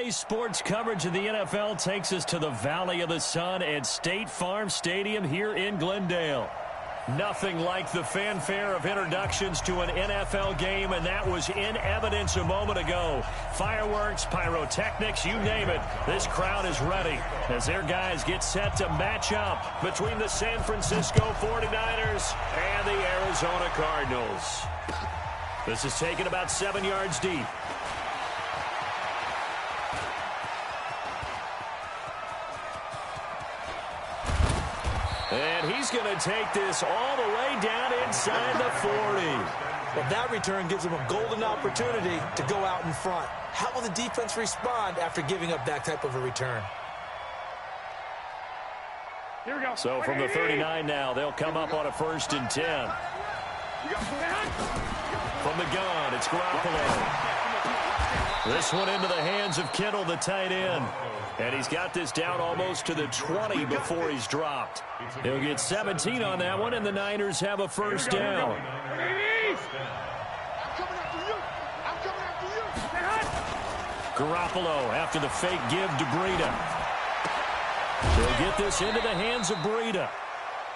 Today's sports coverage of the NFL takes us to the Valley of the Sun at State Farm Stadium here in Glendale. Nothing like the fanfare of introductions to an NFL game, and that was in evidence a moment ago. Fireworks, pyrotechnics, you name it. This crowd is ready as their guys get set to match up between the San Francisco 49ers and the Arizona Cardinals. This is taken about 7 yards deep. And he's going to take this all the way down inside the 40. Well, that return gives him a golden opportunity to go out in front. How will the defense respond after giving up that type of a return? Here we go. So from the 39 now, they'll come up on a 1st and 10. From the gun, it's Garoppolo. This one into the hands of Kittle, the tight end. And he's got this down almost to the 20 before he's dropped. He'll get 17 on that one, and the Niners have a 1st down. Garoppolo after the fake give to Breida. They'll get this into the hands of Breida.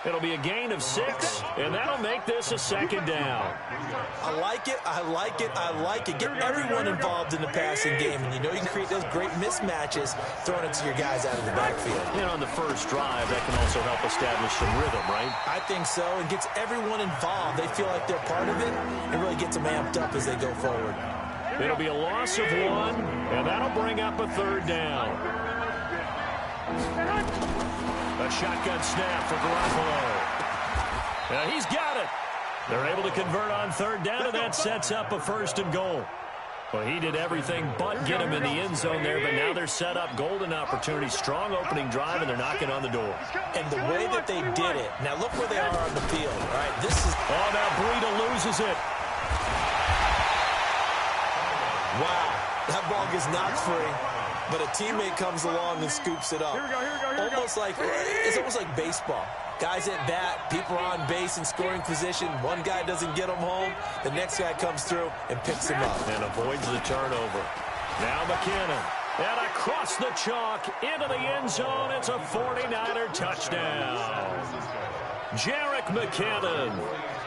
It'll be a gain of 6, and that'll make this a 2nd down. I like it, I like it, I like it. Get everyone involved in the passing game, and you know you can create those great mismatches throwing it to your guys out of the backfield. And on the first drive, that can also help establish some rhythm, right? I think so, and gets everyone involved. They feel like they're part of it, and really gets them amped up as they go forward. It'll be a loss of 1, and that'll bring up a 3rd down. A shotgun snap for Garoppolo. He's got it. They're able to convert on 3rd down, and that sets up a 1st and goal. Well, he did everything but get him in the end zone there, but now they're set up golden opportunity, strong opening drive, and they're knocking on the door. And the way that they did it, now look where they are on the field. All right, this is... Oh, now Breida loses it. Wow, that ball gets knocked free. But a teammate comes along and scoops it up. Here we go. It's almost like baseball. Guys at bat, people are on base in scoring position. One guy doesn't get them home. The next guy comes through and picks him up. And avoids the turnover. Now McKinnon. And across the chalk into the end zone. It's a 49er touchdown. Jerick McKinnon.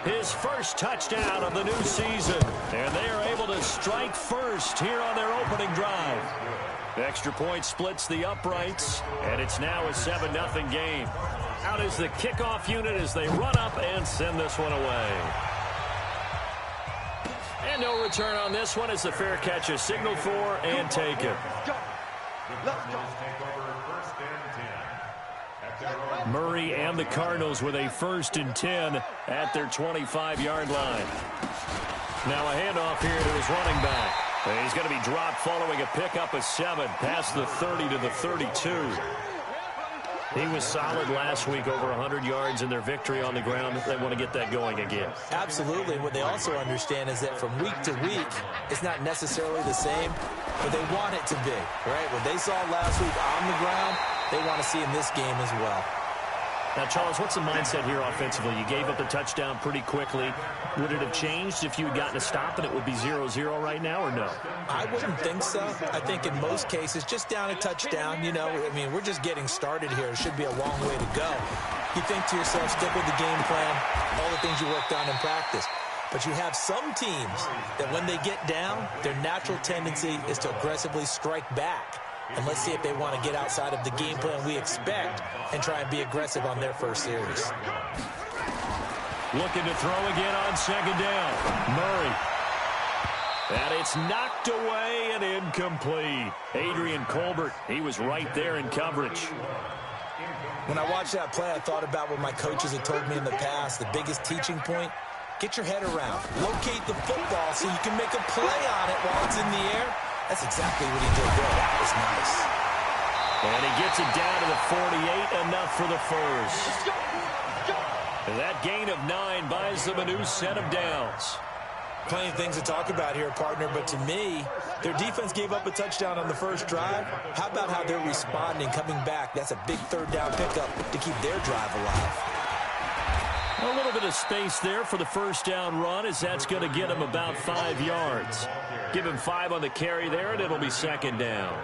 His 1st touchdown of the new season. And they are able to strike first here on their opening drive. Extra point splits the uprights, and it's now a 7-0 game. Out is the kickoff unit as they run up and send this one away. And no return on this one as the fair catch is signaled for and taken. Murray and the Cardinals with a 1st and 10 at their 25-yard line. Now a handoff here to his running back. He's going to be dropped following a pickup of 7 past the 30 to the 32. He was solid last week, over 100 yards in their victory on the ground. They want to get that going again. Absolutely. What they also understand is that from week to week, it's not necessarily the same, but they want it to be, right? What they saw last week on the ground, they want to see in this game as well. Now, Charles, what's the mindset here offensively? You gave up the touchdown pretty quickly. Would it have changed if you had gotten a stop and it would be 0-0 right now, or no? I wouldn't think so. I think in most cases, just down a touchdown, you know, I mean, we're just getting started here. It should be a long way to go. You think to yourself, stick with the game plan, all the things you worked on in practice. But you have some teams that when they get down, their natural tendency is to aggressively strike back. And let's see if they want to get outside of the game plan we expect and try and be aggressive on their first series. Looking to throw again on 2nd down. Murray. And it's knocked away and incomplete. Adrian Colbert, he was right there in coverage. When I watched that play, I thought about what my coaches had told me in the past. The biggest teaching point, get your head around. Locate the football so you can make a play on it while it's in the air. That's exactly what he did there. That was nice. And he gets it down to the 48, enough for the 1st. And that gain of 9 buys them a new set of downs. Plenty of things to talk about here, partner, but to me, their defense gave up a touchdown on the first drive. How about how they're responding, coming back? That's a big 3rd down pickup to keep their drive alive. A little bit of space there for the 1st down run, as that's going to get him about 5 yards. Give him 5 on the carry there, and it'll be 2nd down.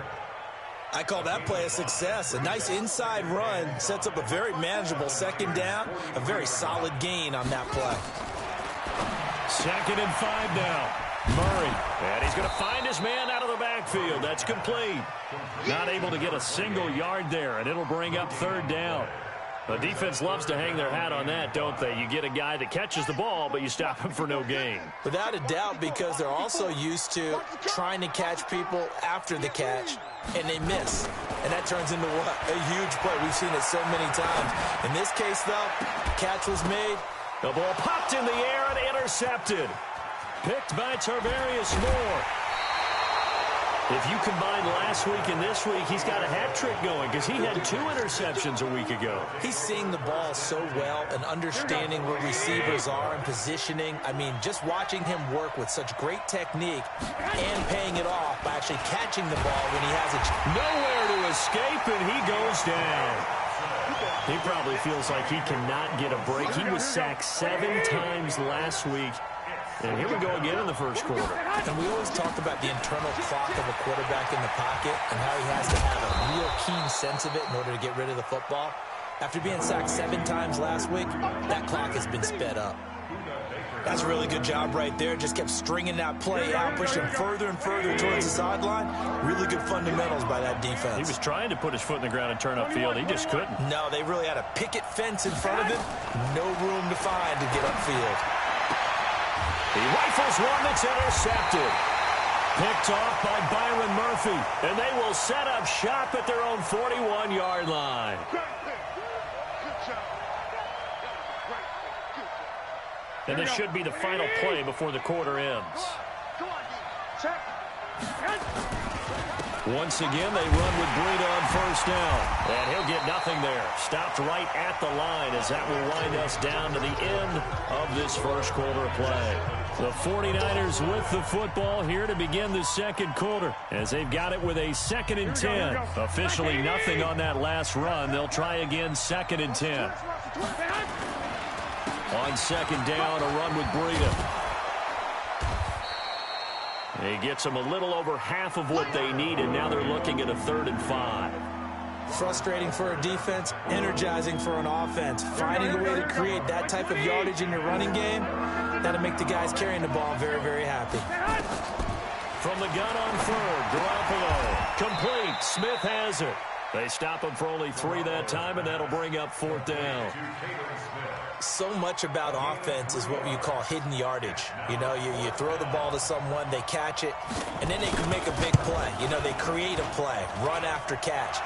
I call that play a success. A nice inside run sets up a very manageable second down, a very solid gain on that play. 2nd and 5 now. Murray, and he's going to find his man out of the backfield. That's complete. Not able to get a single yard there, and it'll bring up 3rd down. The defense loves to hang their hat on that, don't they? You get a guy that catches the ball, but you stop him for no gain. Without a doubt, because they're also used to trying to catch people after the catch, and they miss. And that turns into what? A huge play. We've seen it so many times. In this case, though, catch was made. The ball popped in the air and intercepted. Picked by Tarvarius Moore. If you combine last week and this week, he's got a hat trick going because he had 2 interceptions a week ago. He's seeing the ball so well and understanding where receivers are and positioning. I mean, just watching him work with such great technique and paying it off by actually catching the ball when he has it. Nowhere to escape, and he goes down. He probably feels like he cannot get a break. He was sacked 7 times last week. And here we go again in the first quarter. And we always talk about the internal clock of a quarterback in the pocket and how he has to have a real keen sense of it in order to get rid of the football. After being sacked 7 times last week, that clock has been sped up. That's a really good job right there. Just kept stringing that play out, pushing further and further towards the sideline. Really good fundamentals by that defense. He was trying to put his foot in the ground and turn upfield. He just couldn't. No, they really had a picket fence in front of him. No room to find to get upfield. He rifles one that's intercepted. Picked off by Byron Murphy. And they will set up shop at their own 41-yard line. And this should be the final play before the quarter ends. Once again, they run with Breida on 1st down. And he'll get nothing there. Stopped right at the line as that will wind us down to the end of this first quarter of play. The 49ers with the football here to begin the second quarter as they've got it with a 2nd and 10. Officially nothing on that last run. They'll try again 2nd and 10. On 2nd down, a run with Breida. He gets them a little over half of what they need, and now they're looking at a 3rd and 5. Frustrating for a defense, energizing for an offense. Finding a way to create that type of yardage in your running game, that'll make the guys carrying the ball very, very happy. From the gun on 3rd, Garoppolo. Complete. Smith has it. They stop him for only 3 that time, and that'll bring up 4th down. So much about offense is what you call hidden yardage. You know, you throw the ball to someone, they catch it, and then they can make a big play. You know, they create a play, run after catch.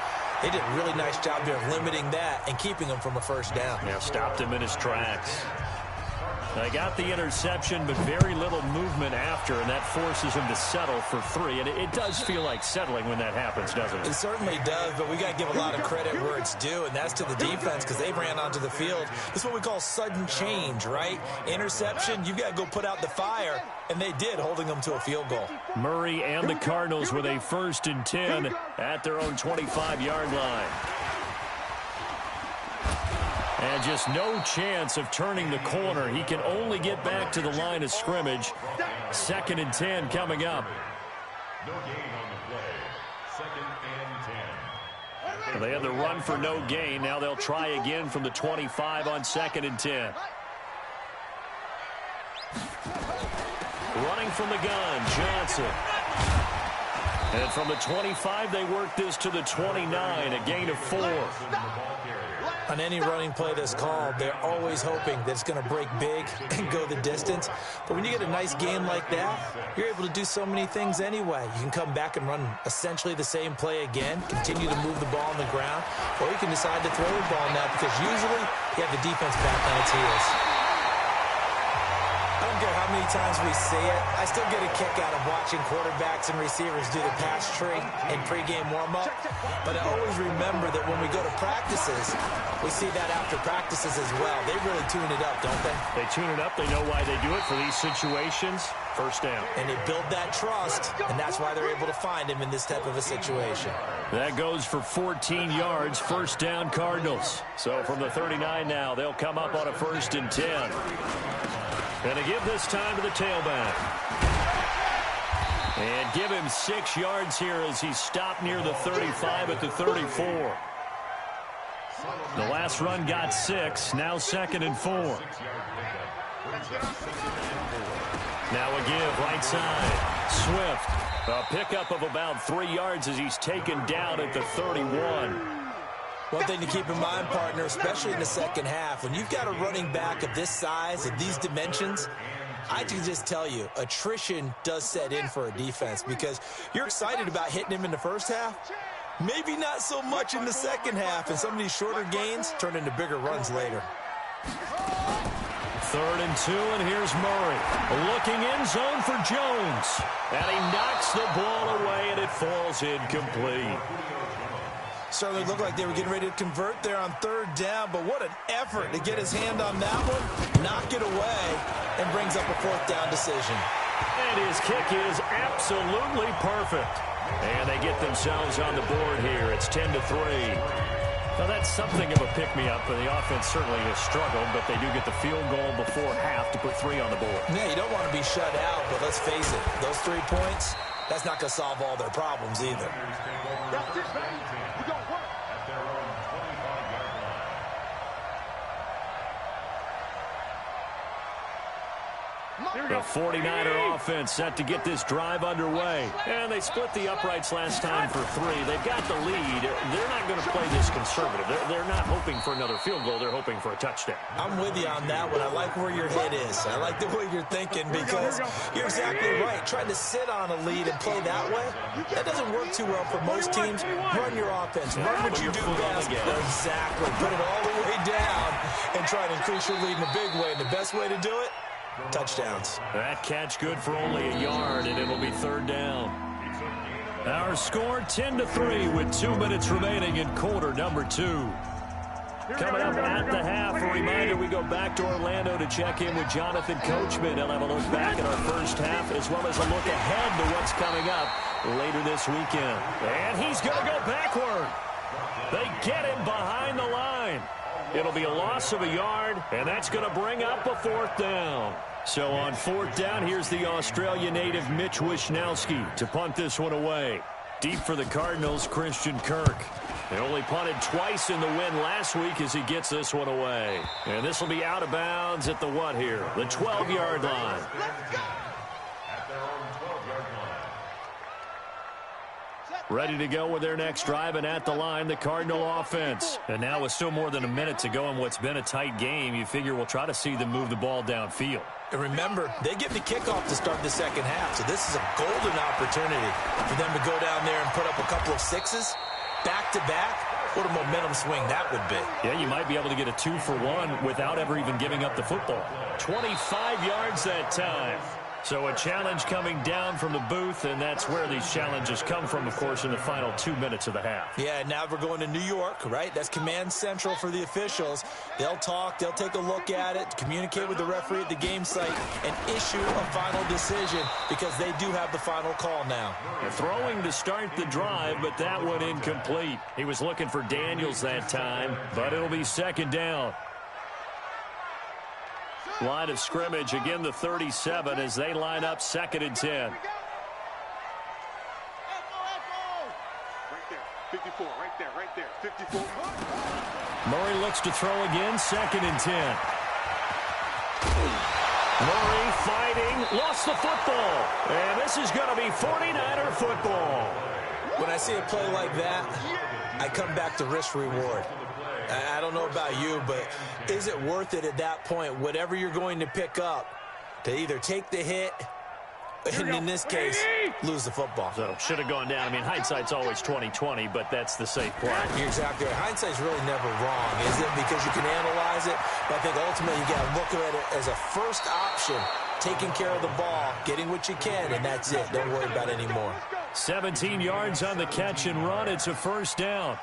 They did a really nice job there of limiting that and keeping him from a 1st down. Yeah, stopped him in his tracks. They got the interception, but very little movement after, and that forces him to settle for 3. And it does feel like settling when that happens, doesn't it? It certainly does, but we got to give a lot of credit where it's due, and that's to the defense because they ran onto the field. This is what we call sudden change, right? Interception, you've got to go put out the fire, and they did, holding them to a field goal. Murray and the Cardinals with a 1st and 10 at their own 25-yard line. And just no chance of turning the corner. He can only get back to the line of scrimmage. 2nd and 10 coming up. No gain on the play. 2nd and 10. They had the run for no gain. Now they'll try again from the 25 on 2nd and 10. Running from the gun, Johnson. And from the 25, they work this to the 29, a gain of 4. On any running play that's called, they're always hoping that it's going to break big and go the distance. But when you get a nice game like that, you're able to do so many things anyway. You can come back and run essentially the same play again, continue to move the ball on the ground, or you can decide to throw the ball now because usually you have the defense back on its heels. I don't care how many times we see it, I still get a kick out of watching quarterbacks and receivers do the pass tree in pregame warm-up. But I always remember that when we go to practices, we see that after practices as well. They really tune it up, don't they? They tune it up. They know why they do it for these situations. 1st down. And they build that trust, and that's why they're able to find him in this type of a situation. That goes for 14 yards. 1st down, Cardinals. So from the 39 now, they'll come up on a 1st and 10. And to give this time to the tailback. And give him 6 yards here as he stopped near the 35 at the 34. The last run got 6. Now 2nd and 4. Now a give right side. Swift. A pickup of about 3 yards as he's taken down at the 31. One thing to keep in mind, partner, especially in the second half, when you've got a running back of this size, of these dimensions, I can just tell you, attrition does set in for a defense because you're excited about hitting him in the first half. Maybe not so much in the second half, and some of these shorter gains turn into bigger runs later. 3rd and 2, and here's Murray. Looking in zone for Jones. And he knocks the ball away, and it falls incomplete. Certainly looked like they were getting ready to convert there on 3rd down, but what an effort to get his hand on that one, knock it away, and brings up a 4th down decision. And his kick is absolutely perfect. And they get themselves on the board here. It's 10-3. Now, that's something of a pick-me-up, and the offense certainly has struggled, but they do get the field goal before half to put 3 on the board. Yeah, you don't want to be shut out, but let's face it, those 3 points, that's not going to solve all their problems either. The 49er offense set to get this drive underway. And they split the uprights last time for 3. They've got the lead. They're not going to play this conservative. They're not hoping for another field goal. They're hoping for a touchdown. I'm with you on that one. I like where your head is. I like the way you're thinking because you're exactly right. Trying to sit on a lead and play that way, that doesn't work too well for most teams. Run your offense. Run what you do best. Exactly. Put it all the way down and try to increase your lead in a big way. And the best way to do it, touchdowns. That catch good for only a yard, and it'll be 3rd down. Our score 10-3 with 2 minutes remaining in quarter number 2. Coming up at the half, a reminder, we go back to Orlando to check in with Jonathan Coachman. He'll have a look back at our first half as well as a look ahead to what's coming up later this weekend. And he's going to go backward. They get him behind the line. It'll be a loss of a yard, and that's going to bring up a 4th down. So on 4th down, here's the Australia native Mitch Wishnowsky to punt this one away. Deep for the Cardinals, Christian Kirk. They only punted twice in the win last week as he gets this one away. And this will be out of bounds at the what here? The 12-yard line. Ready to go with their next drive, and at the line, the Cardinal offense. And now with still more than a minute to go in what's been a tight game, you figure we'll try to see them move the ball downfield. And remember, they get the kickoff to start the second half, so this is a golden opportunity for them to go down there and put up a couple of 6s back-to-back. What a momentum swing that would be. Yeah, you might be able to get a 2-for-1 without ever even giving up the football. 25 yards that time. So a challenge coming down from the booth, and that's where these challenges come from, of course, in the final 2 minutes of the half. Yeah, now we're going to New York, right? That's command central for the officials. They'll talk, they'll take a look at it, communicate with the referee at the game site, and issue a final decision because they do have the final call now. Throwing to start the drive, but that one incomplete. He was looking for Daniels that time, but it'll be 2nd down. Line of scrimmage, again the 37 as they line up 2nd and 10. Right there, 54, right there, 54. Murray looks to throw again, 2nd and 10. Murray fighting, lost the football. And this is going to be 49er football. When I see a play like that, I come back to risk-reward. I don't know about you, but is it worth it at that point, whatever you're going to pick up, to either take the hit, and in this case, lose the football? So should have gone down. I mean, hindsight's always 20/20, but that's the safe play. You're exactly right. Hindsight's really never wrong, is it? Because you can analyze it, but I think ultimately you got to look at it as a first option, taking care of the ball, getting what you can, and that's it. Don't worry about it anymore. 17 yards on the catch and run. It's a 1st down.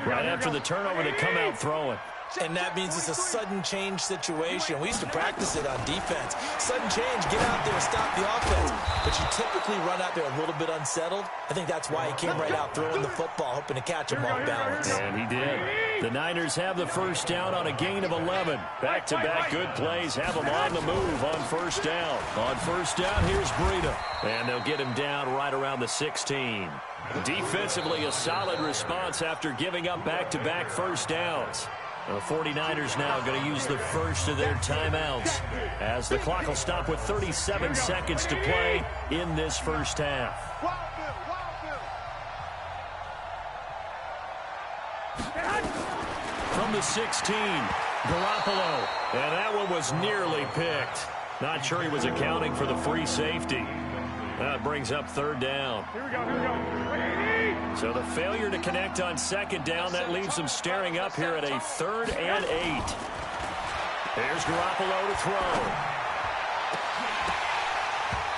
Right after the turnover, they come out throwing. And that means it's a sudden change situation. We used to practice it on defense. Sudden change, get out there, stop the offense. But you typically run out there a little bit unsettled. I think that's why he came right out throwing the football, hoping to catch him off balance. And he did. The Niners have the first down on a gain of 11. Back-to-back good plays have them on the move on first down. On first down, here's Breida. And they'll get him down right around the 16. Defensively, a solid response after giving up back-to-back first downs. The 49ers now going to use the first of their timeouts as the clock will stop with 37 seconds to play in this first half. From the 16, Garoppolo. And that one was nearly picked. Not sure he was accounting for the free safety. That brings up third down. Here we go. So the failure to connect on second down, that leaves them staring up here at a 3rd and 8. Here's Garoppolo to throw.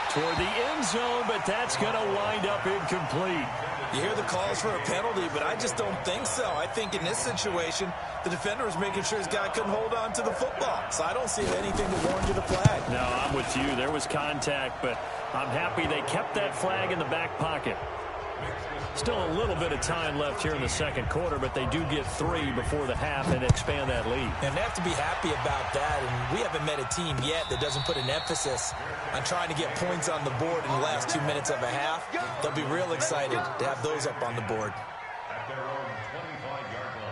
Toward the end zone, but that's going to wind up incomplete. You hear the calls for a penalty, but I just don't think so. I think in this situation, the defender was making sure his guy couldn't hold on to the football. So I don't see anything to warrant you the flag. No, I'm with you. There was contact, but I'm happy they kept that flag in the back pocket. Still a little bit of time left here in the second quarter, but they do get 3 before the half and expand that lead. And they have to be happy about that. And we haven't met a team yet that doesn't put an emphasis on trying to get points on the board in the last 2 minutes of a half. They'll be real excited to have those up on the board. At their own 25-yard line.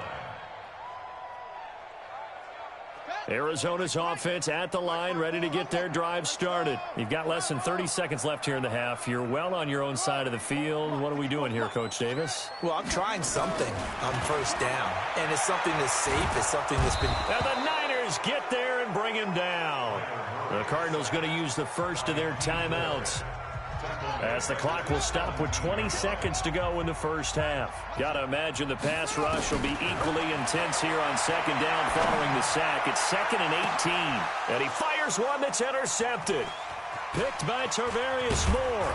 Arizona's offense at the line, ready to get their drive started. You've got less than 30 seconds left here in the half. You're well on your own side of the field. What are we doing here, Coach Davis? Well, I'm trying something on first down, and it's something that's safe. It's something that's been... And the Niners get there and bring him down. The Cardinals going to use the first of their timeouts, as the clock will stop with 20 seconds to go in the first half. Got to imagine the pass rush will be equally intense here on second down following the sack. It's 2nd and 18. And he fires one that's intercepted. Picked by Tarvarius Moore.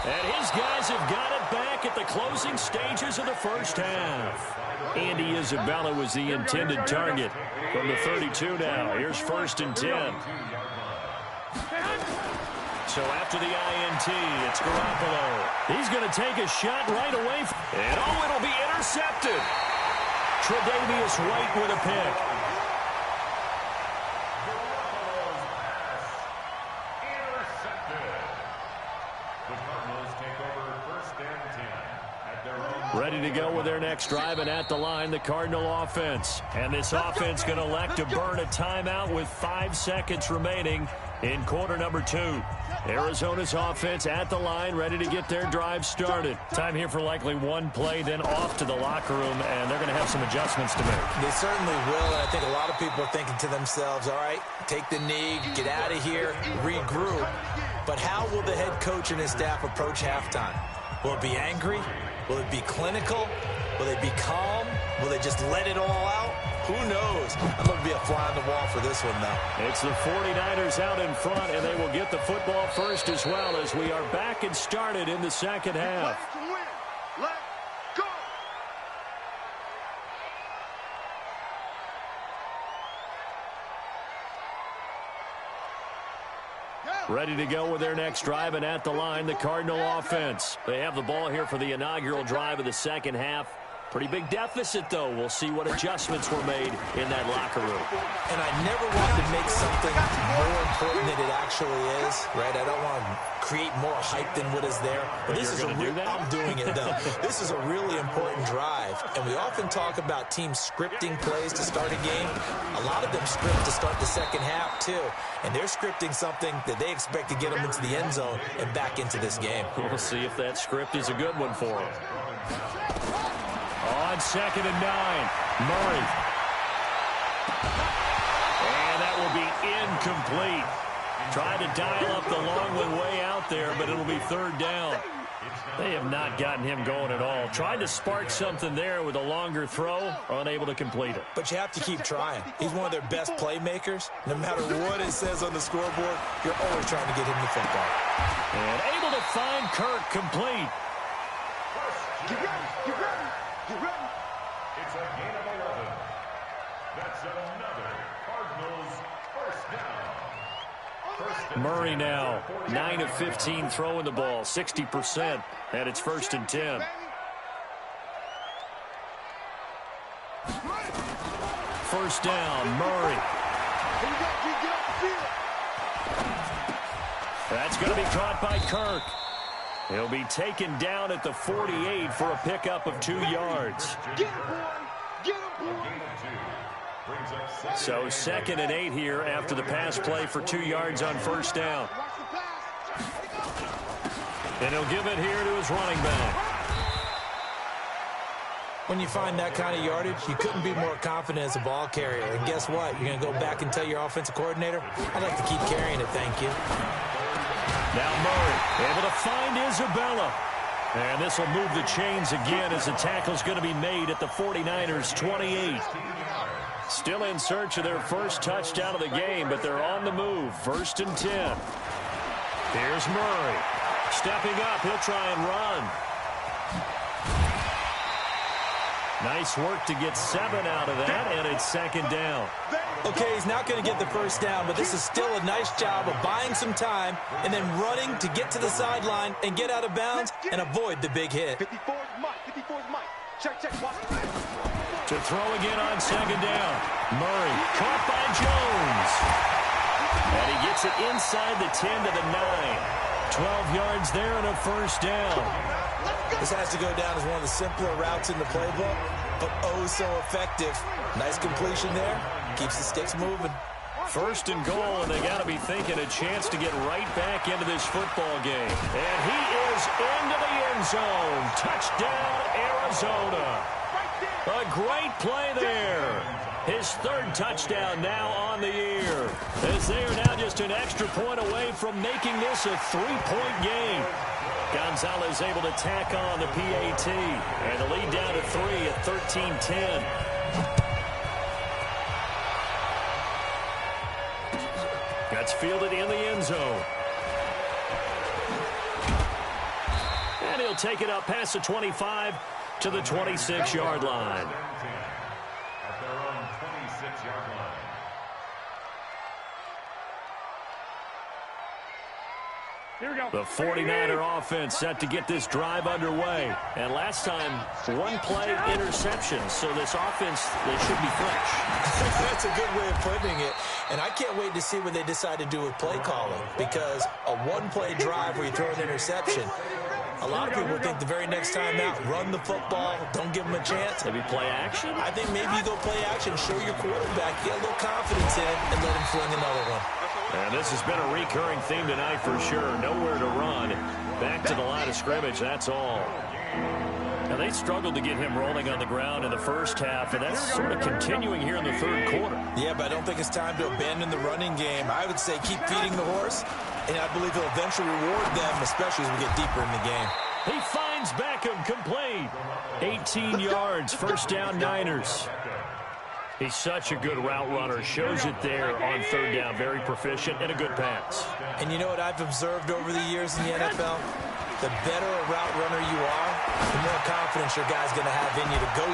And his guys have got it back at the closing stages of the first half. Andy Isabella was the intended target from the 32 now. Here's 1st and 10. So after the INT, it's Garoppolo. He's going to take a shot right away. And it'll be intercepted. Tre'Davious White with a pick. Garoppolo's pass intercepted. The Cardinals take over 1st and 10 at their own. Ready to go with their next drive, and at the line, the Cardinal offense. And this offense going to elect to burn a timeout with 5 seconds remaining in quarter number 2. Arizona's offense at the line, ready to get their drive started. Time here for likely one play, then off to the locker room, and they're going to have some adjustments to make. They certainly will, and I think a lot of people are thinking to themselves, all right, take the knee, get out of here, regroup. But how will the head coach and his staff approach halftime? Will it be angry? Will it be clinical? Will they be calm? Will they just let it all out? Who knows? I'm going to be a fly on the wall for this one, though. It's the 49ers out in front, and they will get the football first as well, as we are back and started in the second half. Let's go. Ready to go with their next drive, and at the line, the Cardinal offense. They have the ball here for the inaugural drive of the second half. Pretty big deficit, though. We'll see what adjustments were made in that locker room. And I never want to make something more important than it actually is, right? I don't want to create more hype than what is there. But this is I'm doing it, though. This is a really important drive. And we often talk about teams scripting plays to start a game. A lot of them script to start the second half, too. And they're scripting something that they expect to get them into the end zone and back into this game. We'll see if that script is a good one for them. On 2nd and 9, Murray. And that will be incomplete. Tried to dial up the long one way out there, but it'll be 3rd down. They have not gotten him going at all. Tried to spark something there with a longer throw, unable to complete it. But you have to keep trying. He's one of their best playmakers. No matter what it says on the scoreboard, you're always trying to get him the football. And able to find Kirk complete. You ready? You ready? You ready? It's a gain of 11. That's another Cardinals first down. Murray now, 9 of 15 throwing the ball, 60%, and it's 1st and 10. First down, Murray. Here you go, G. Get off the field. That's going to be caught by Kirk. He'll be taken down at the 48 for a pickup of 2 yards. Get him, boy. Get him, boy. So 2nd and 8 here after the pass play for 2 yards on first down. Watch the pass. And he'll give it here to his running back. When you find that kind of yardage, you couldn't be more confident as a ball carrier. And guess what? You're going to go back and tell your offensive coordinator, I'd like to keep carrying it, thank you. Now Murray able to find Isabella. And this will move the chains again as the tackle's going to be made at the 49ers 28. Still in search of their first touchdown of the game, but they're on the move. 1st and 10. Here's Murray. Stepping up, he'll try and run. Nice work to get 7 out of that, and it's 2nd down. Okay, he's not going to get the first down, but this is still a nice job of buying some time and then running to get to the sideline and get out of bounds and avoid the big hit. 54 is Mike. 54 is Mike. Check, check. Watch the pass. To throw again on 2nd down. Murray caught by Jones. And he gets it inside the 10 to the 9. 12 yards there and a first down. This has to go down as one of the simpler routes in the playbook, but oh so effective. Nice completion there. Keeps the sticks moving. 1st and goal, and they got to be thinking a chance to get right back into this football game. And he is into the end zone. Touchdown, Arizona. A great play there. His 3rd touchdown now on the year, as they are now just an extra point away from making this a 3-point game. Gonzalez able to tack on the PAT, and the lead down to 3 at 13-10. That's fielded in the end zone. And he'll take it up past the 25 to the 26-yard line. At their own 26-yard line. Here we go. The 49er offense set to get this drive underway. And last time, 1 play interception. So this offense, they should be fresh. That's a good way of putting it. And I can't wait to see what they decide to do with play calling, because a 1-play drive where you throw an interception, a lot of people think the very next time out, run the football, don't give them a chance. Maybe play action? I think maybe you go play action, show your quarterback, get a little confidence in it, and let him fling another one. And this has been a recurring theme tonight for sure. Nowhere to run. Back to the line of scrimmage, that's all. And they struggled to get him rolling on the ground in the first half, and that's sort of continuing here in the 3rd quarter. Yeah, but I don't think it's time to abandon the running game. I would say keep feeding the horse, and I believe he'll eventually reward them, especially as we get deeper in the game. He finds Beckham complete. 18 yards, first down Niners. He's such a good route runner. Shows it there on 3rd down. Very proficient and a good pass. And you know what I've observed over the years in the NFL? The better a route runner you are, the more confidence your guy's going to have in you to go.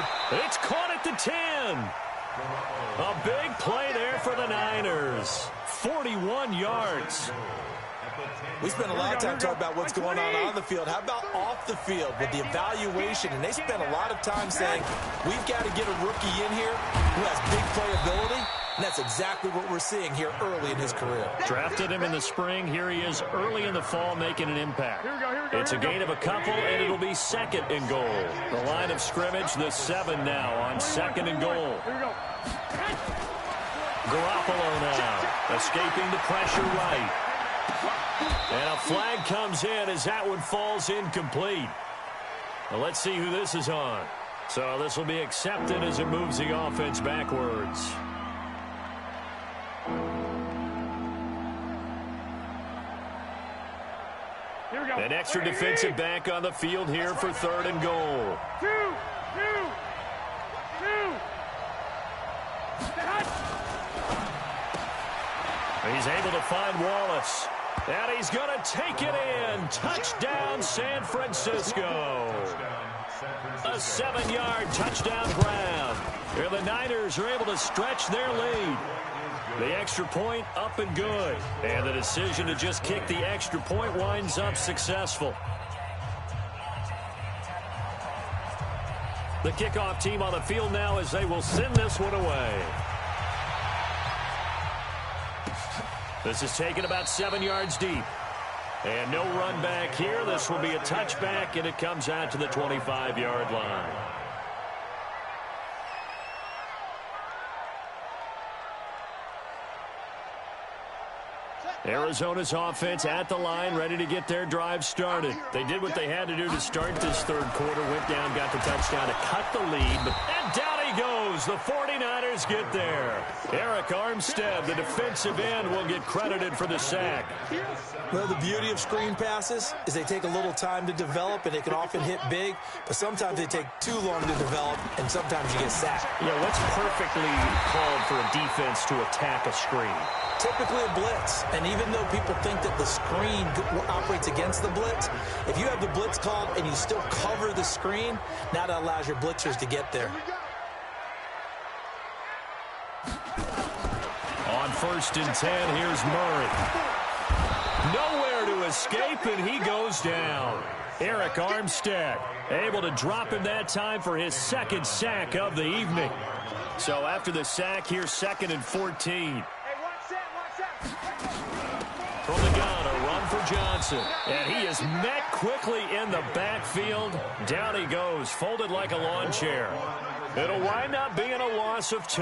It's caught at the 10. A big play there for the Niners. 41 yards. We spent a lot of time talking about what's going on the field. How about off the field with the evaluation? And they spent a lot of time saying, we've got to get a rookie in here who has big playability. And that's exactly what we're seeing here early in his career. Drafted him in the spring. Here he is early in the fall making an impact. It's a gain of a couple, and it'll be 2nd and goal. The line of scrimmage, the 7 now on 2nd and goal. Garoppolo now, escaping the pressure right. And a flag comes in as that one falls incomplete. Well, let's see who this is on. So this will be accepted as it moves the offense backwards. An extra defensive back on the field here for 3rd and goal. He's able to find Wallace. And he's going to take it in. Touchdown, San Francisco. A 7-yard touchdown grab. Here the Niners are able to stretch their lead. The extra point up and good. And the decision to just kick the extra point winds up successful. The kickoff team on the field now as they will send this one away. This is taken about 7 yards deep. And no run back here. This will be a touchback, and it comes out to the 25-yard line. Arizona's offense at the line, ready to get their drive started. They did what they had to do to start this third quarter, went down, got the touchdown to cut the lead. And down he goes. The 49ers get there. Eric Armstead, the defensive end, will get credited for the sack. Well, the beauty of screen passes is they take a little time to develop, and they can often hit big, but sometimes they take too long to develop, and sometimes you get sacked. Yeah, what's perfectly called for a defense to attack a screen? Typically a blitz, and even though people think that the screen operates against the blitz, if you have the blitz called and you still cover the screen, now that allows your blitzers to get there. On 1st and 10, here's Murray. Nowhere to escape, and he goes down. Eric Armstead able to drop him that time for his second sack of the evening. So after the sack, here's 2nd and 14. From the gun, a run for Johnson. And he is met quickly in the backfield. Down he goes, folded like a lawn chair. It'll wind up being a loss of 2.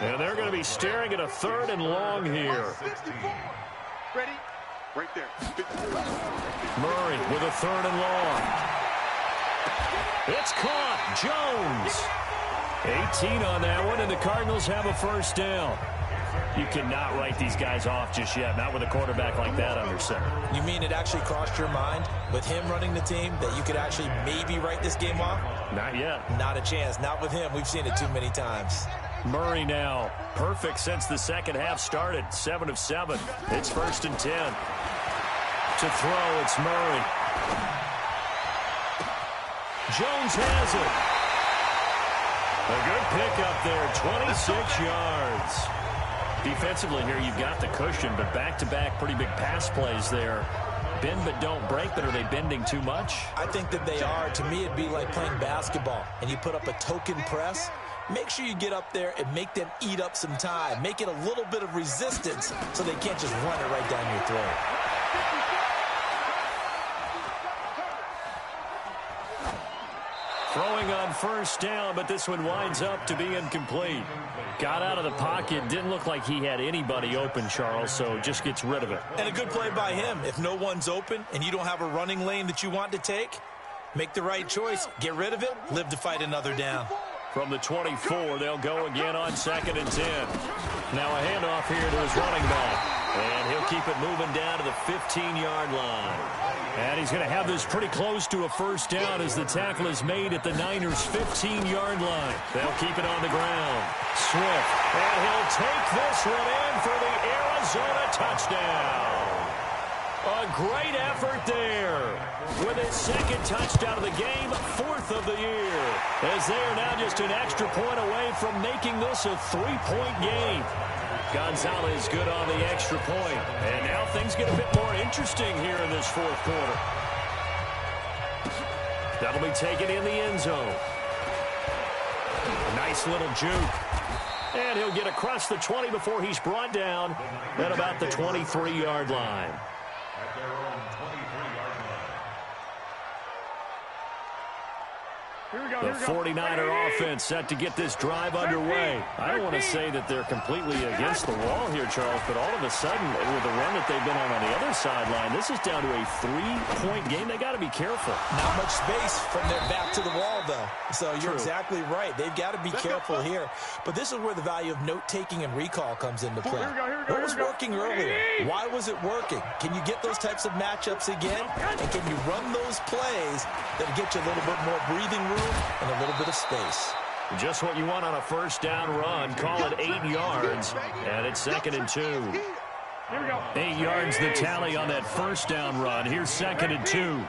And they're going to be staring at a 3rd and long here. Ready? Right there. Murray with a 3rd and long. It's caught. Jones. 18 on that one, and the Cardinals have a first down. You cannot write these guys off just yet, not with a quarterback like that under center. You mean it actually crossed your mind with him running the team that you could actually maybe write this game off? Not yet. Not a chance. Not with him. We've seen it too many times. Murray now. Perfect since the second half started. 7 of 7. It's 1st and 10. To throw, it's Murray. Jones has it. A good pickup there. 26 yards. Defensively here, you've got the cushion, but back-to-back pretty big pass plays there. Bend but don't break, but are they bending too much? I think that they are. To me, it'd be like playing basketball, and you put up a token press. Make sure you get up there and make them eat up some time. Make it a little bit of resistance so they can't just run it right down your throat. Throwing on 1st down, but this one winds up to be incomplete. Got out of the pocket. Didn't look like he had anybody open, Charles, so just gets rid of it. And a good play by him. If no one's open and you don't have a running lane that you want to take, make the right choice. Get rid of it. Live to fight another down. From the 24, they'll go again on 2nd and 10. Now a handoff here to his running back. And he'll keep it moving down to the 15-yard line. And he's going to have this pretty close to a first down as the tackle is made at the Niners' 15-yard line. They'll keep it on the ground. Swift. And he'll take this one in for the Arizona touchdown. A great effort there. With his 2nd touchdown of the game, 4th of the year. As they are now just an extra point away from making this a 3-point game. Gonzalez good on the extra point. And now things get a bit more interesting here in this 4th quarter. That'll be taken in the end zone. A nice little juke. And he'll get across the 20 before he's brought down at about the 23-yard line. At their own 23-yard line. The 49er offense set to get this drive underway. I don't want to say that they're completely against the wall here, Charles, but all of a sudden, with the run that they've been on the other sideline, this is down to a 3-point game. They got to be careful. Not much space from their back to the wall, though. So you're exactly right. They've got to be careful here. But this is where the value of note-taking and recall comes into play. What was working earlier? Why was it working? Can you get those types of matchups again? And can you run those plays that get you a little bit more breathing room and a little bit of space? Just what you want on a first down run. Call it 8 yards, and it's 2nd and 2. 8 yards the tally on that first down run. Here's 2nd and 2.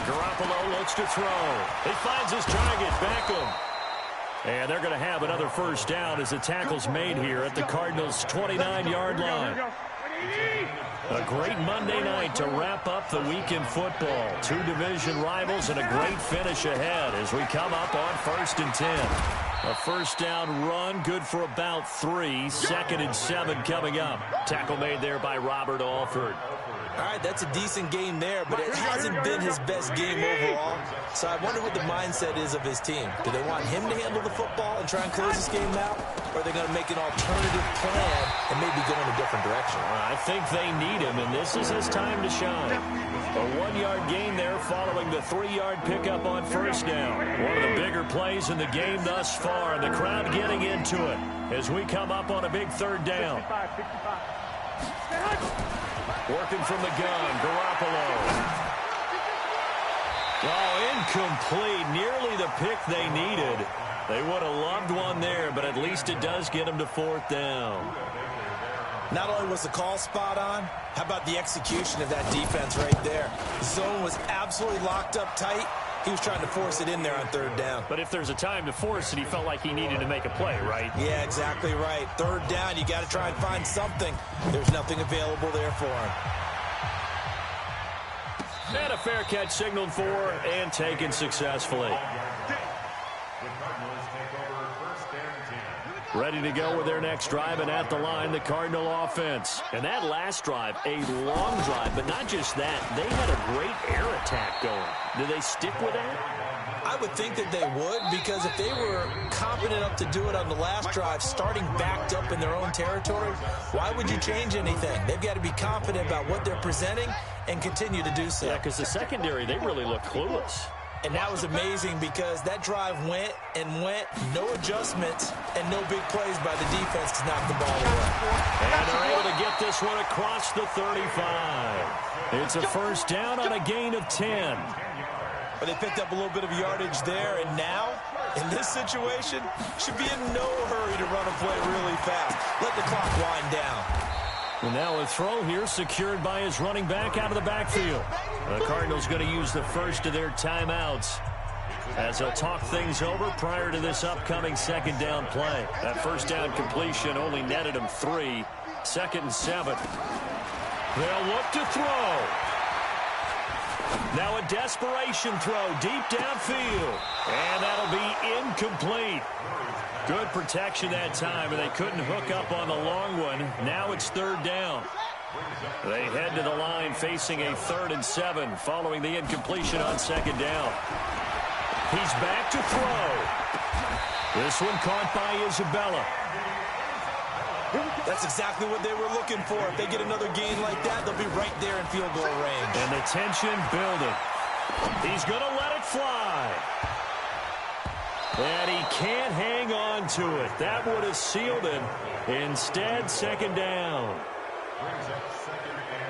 Garoppolo looks to throw. He finds his target, Beckham. And they're going to have another first down as the tackle's made here at the Cardinals' 29-yard line. A great Monday night to wrap up the week in football. Two division rivals and a great finish ahead as we come up on 1st and 10. A first down run, good for about 3. 2nd and 7 coming up. Tackle made there by Robert Alford. All right, that's a decent game there, but it hasn't been his best game overall. So I wonder what the mindset is of his team. Do they want him to handle the football and try and close this game out? Or are they going to make an alternative plan and maybe go in a different direction? I think they need him, and this is his time to shine. A 1-yard gain there following the 3-yard pickup on first down. One of the bigger plays in the game thus far, and the crowd getting into it as we come up on a big 3rd down. Working from the gun, Garoppolo. Oh, incomplete. Nearly the pick they needed. They would have loved one there, but at least it does get them to 4th down. Not only was the call spot on, how about the execution of that defense right there? The zone was absolutely locked up tight. He was trying to force it in there on 3rd down. But if there's a time to force it, he felt like he needed to make a play, right? Yeah, exactly right. 3rd down, you got to try and find something. There's nothing available there for him. And a fair catch signaled for and taken successfully. Ready to go with their next drive, and at the line, the Cardinal offense. And that last drive, a long drive, but not just that. They had a great air attack going. Do they stick with that? I would think that they would, because if they were confident enough to do it on the last drive, starting backed up in their own territory, why would you change anything? They've got to be confident about what they're presenting and continue to do so. Yeah, because the secondary, they really look clueless. And that was amazing because that drive went and went, no adjustments, and no big plays by the defense to knock the ball away. And they're able to get this one across the 35. It's a first down on a gain of 10. But they picked up a little bit of yardage there, and now, in this situation, should be in no hurry to run a play really fast. Let the clock wind down. And now a throw here secured by his running back out of the backfield. The Cardinals going to use the first of their timeouts as they'll talk things over prior to this upcoming 2nd down play. That first down completion only netted him 3. 2nd and 7. They'll look to throw. Now a desperation throw deep downfield. And that'll be incomplete. Good protection that time, and they couldn't hook up on the long one. Now it's 3rd down. They head to the line facing a 3rd and 7 following the incompletion on 2nd down. He's back to throw. This one caught by Isabella. That's exactly what they were looking for. If they get another gain like that, they'll be right there in field goal range. And the tension building. He's going to let it fly. And he can't hang on to it. That would have sealed it. Instead, 2nd down.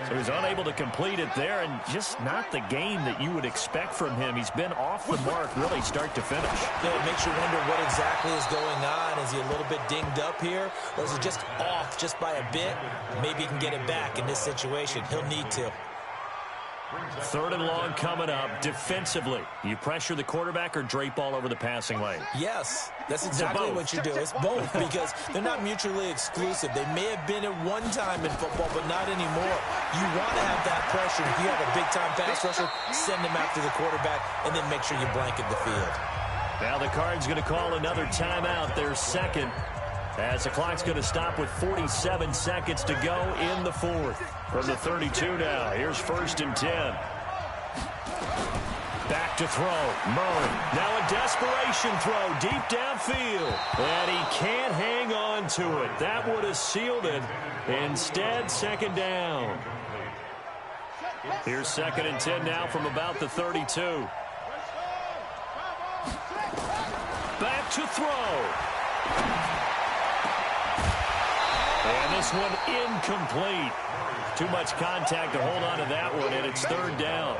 So he's unable to complete it there, and just not the game that you would expect from him. He's been off the mark really start to finish. Yeah, it makes you wonder what exactly is going on. Is he a little bit dinged up here, or is he just off just by a bit? Maybe he can get it back in this situation. He'll need to. 3rd and long coming up. Defensively, you pressure the quarterback or drape all over the passing lane? Yes, that's exactly what you do. It's both, because they're not mutually exclusive. They may have been at one time in football, but not anymore. You want to have that pressure. If you have a big-time pass rusher, send him after the quarterback, and then make sure you blanket the field. Now the Cards going to call another timeout, their 2nd, as the clock's going to stop with 47 seconds to go in the 4th. From the 32 now, here's 1st and 10. Back to throw, Murray. Now a desperation throw deep downfield. And he can't hang on to it. That would have sealed it. Instead, 2nd down. Here's 2nd and 10 now from about the 32. Back to throw. And this one incomplete. Too much contact to hold on to that one, and it's 3rd down.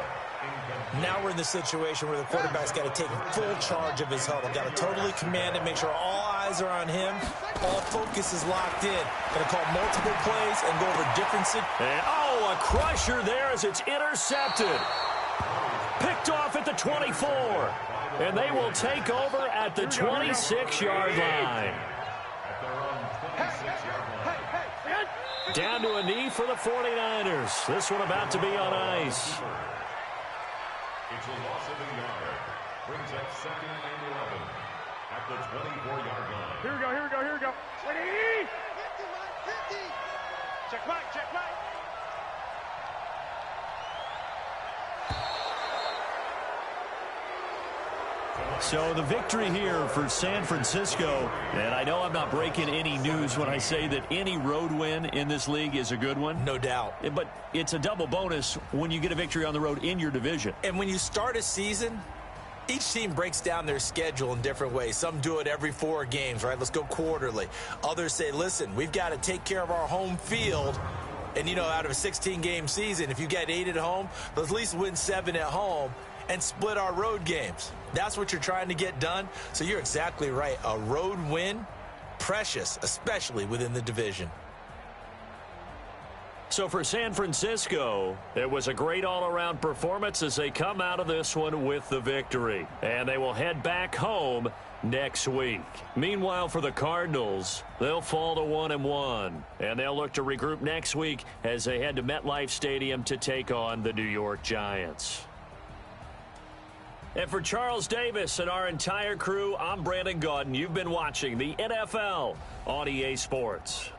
Now we're in the situation where the quarterback's got to take full charge of his huddle. Got to totally command it, make sure all eyes are on him. All focus is locked in. Going to call multiple plays and go over different situations. Oh, a crusher there as it's intercepted. Picked off at the 24. And they will take over at the 26-yard line. Down to a knee for the 49ers. This one about to be on ice. It's a loss of a yard. Brings up 2nd and 11 at the 24-yard line. Here we go, here we go, here we go. 20! 50! Check back, check back. So the victory here for San Francisco, and I know I'm not breaking any news when I say that any road win in this league is a good one. No doubt. But it's a double bonus when you get a victory on the road in your division. And when you start a season, each team breaks down their schedule in different ways. Some do it every 4 games, right? Let's go quarterly. Others say, listen, we've got to take care of our home field. And, you know, out of a 16-game season, if you get 8 at home, let's at least win 7 at home and split our road games. That's what you're trying to get done. So you're exactly right. A road win, precious, especially within the division. So for San Francisco, it was a great all-around performance as they come out of this one with the victory. And they will head back home next week. Meanwhile, for the Cardinals, they'll fall to 1-1. And they'll look to regroup next week as they head to MetLife Stadium to take on the New York Giants. And for Charles Davis and our entire crew, I'm Brandon Gaudin. You've been watching the NFL on EA Sports.